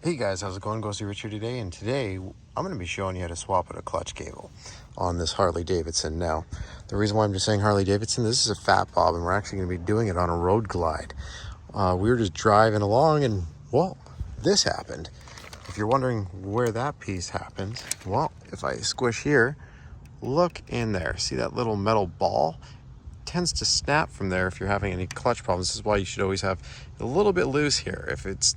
Hey guys, how's it going? Ghosty Rich here today, and today I'm going to be showing you how to swap out a clutch cable on this Harley Davidson. Now, the reason why I'm just saying Harley Davidson, this is a fat bob, and we're actually going to be doing it on a road glide. We were just driving along, and well, this happened. If you're wondering where that piece happens, well, if I squish here, look in there. See that little metal ball? Tends to snap from there if you're having any clutch problems. This is why you should always have a little bit loose here. If it's,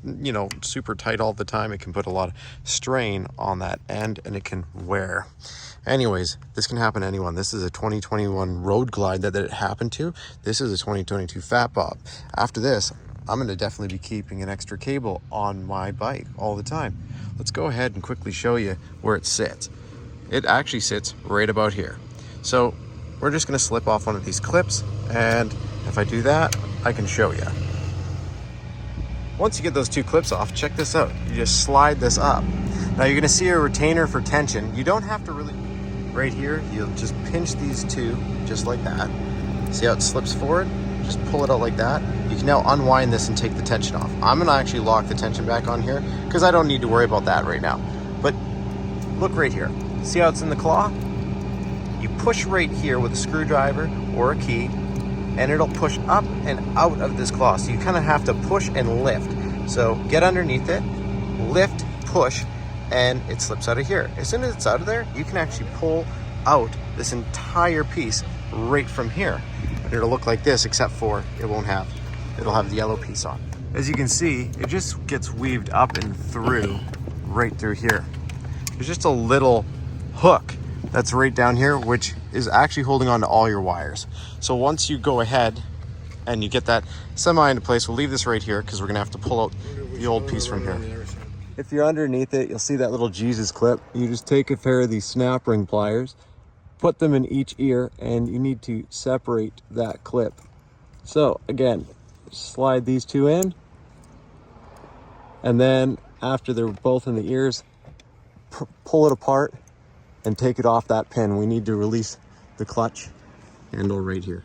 super tight all the time, it can put a lot of strain on that end and it can wear. Anyways, this can happen to anyone. This is a 2021 road glide that it happened to. This is a 2022 fat bob. After this, I'm going to definitely be keeping an extra cable on my bike all the time. Let's go ahead and quickly show you where it sits. It actually sits right about here. So we're just going to slip off one of these clips, and if I do that, I can show you. Once you get those two clips off, check this out. You just slide this up. Now you're going to see a retainer for tension. You don't have to really, right here, you'll just pinch these two just like that. See how it slips forward? Just pull it out like that. You can now unwind this and take the tension off. I'm going to actually lock the tension back on here because I don't need to worry about that right now. But look right here. See how it's in the claw? You push right here with a screwdriver or a key, and it'll push up and out of this claw. So you kind of have to push and lift. So get underneath it, lift, push, and it slips out of here. As soon as it's out of there, you can actually pull out this entire piece right from here. And it'll look like this, except for it'll have the yellow piece on. As you can see, it just gets weaved up and through, right through here. There's just a little hook that's right down here, which is actually holding on to all your wires. So once you go ahead and you get that semi into place, we'll leave this right here because we're gonna have to pull out the old piece from here. If you're underneath it, you'll see that little Jesus clip. You just take a pair of these snap ring pliers, put them in each ear, and you need to separate that clip. So again, slide these two in, and then after they're both in the ears, pull it apart and take it off that pin. We need to release the clutch handle right here.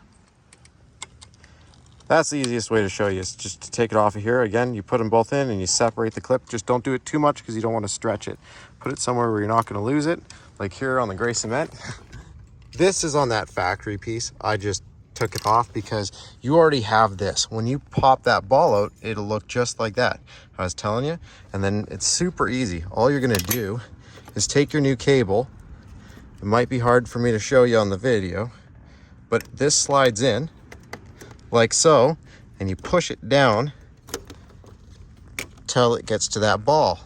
That's the easiest way to show you, is just to take it off of here. Again, you put them both in and you separate the clip. Just don't do it too much because you don't want to stretch it. Put it somewhere where you're not going to lose it, like here on the gray cement. This is on that factory piece. I just took it off because you already have this. When you pop that ball out, it'll look just like that, I was telling you. And then it's super easy. All you're going to do is take your new cable. It might be hard for me to show you on the video, but this slides in like so, and you push it down till it gets to that ball.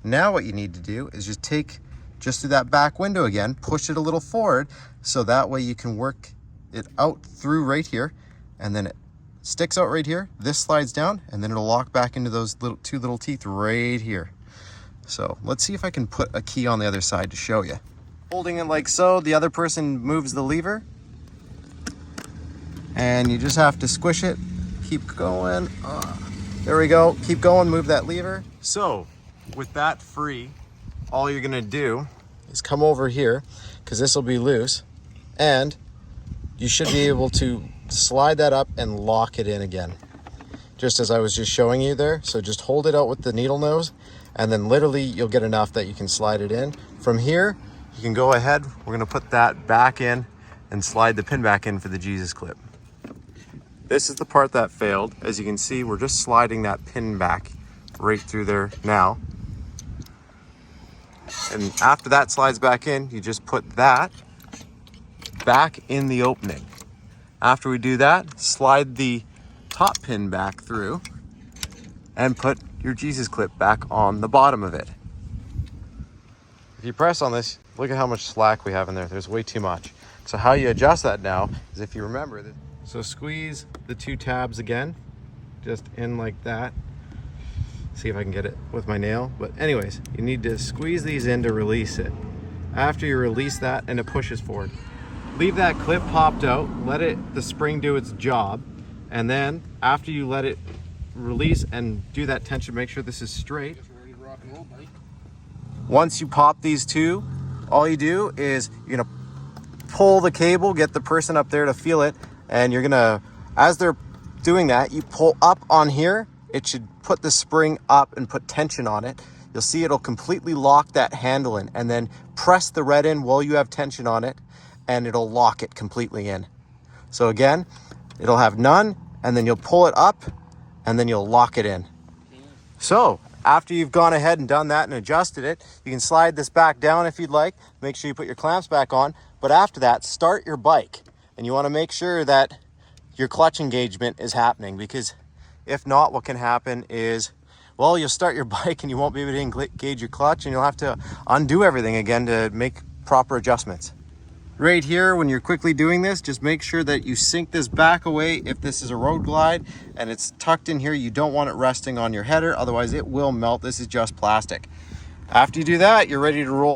Now what you need to do is just take just through that back window again, push it a little forward, so that way you can work it out through right here, and then it sticks out right here. This slides down, and then it'll lock back into those two little teeth right here. So let's see if I can put a key on the other side to show you. Holding it like so, the other person moves the lever, and you just have to squish it. Keep going. There we go. Keep going, move that lever. So with that free, all you're gonna do is come over here, because this will be loose, and you should be able to slide that up and lock it in again, just as I was just showing you there. So just hold it out with the needle nose, and then literally you'll get enough that you can slide it in. From here, you can go ahead. We're gonna put that back in and slide the pin back in for the Jesus clip. This is the part that failed. As you can see, we're just sliding that pin back right through there now. And after that slides back in, you just put that back in the opening. After we do that, slide the top pin back through and put your Jesus clip back on the bottom of it. If you press on this, look at how much slack we have in there. There's way too much. So how you adjust that now is, if you remember that. So squeeze the two tabs again, just in like that. See if I can get it with my nail. But anyways, you need to squeeze these in to release it. After you release that and it pushes forward, leave that clip popped out, let the spring do its job. And then after you let it release and do that tension, make sure this is straight. Once you pop these two, all you do is you're gonna pull the cable, get the person up there to feel it, and you're gonna, as they're doing that, you pull up on here it should put the spring up and put tension on it. You'll see it'll completely lock that handle in, and then press the red in while you have tension on it, and it'll lock it completely in. So again, it'll have none, and then you'll pull it up, and then you'll lock it in. So after you've gone ahead and done that and adjusted it, you can slide this back down if you'd like. Make sure you put your clamps back on. But after that, start your bike. And you want to make sure that your clutch engagement is happening, because if not, what can happen is, well, you'll start your bike and you won't be able to engage your clutch, and you'll have to undo everything again to make proper adjustments. Right here, when you're quickly doing this, just make sure that you sink this back away. If this is a road glide and it's tucked in here, you don't want it resting on your header, otherwise it will melt. This is just plastic. After you do that, you're ready to roll.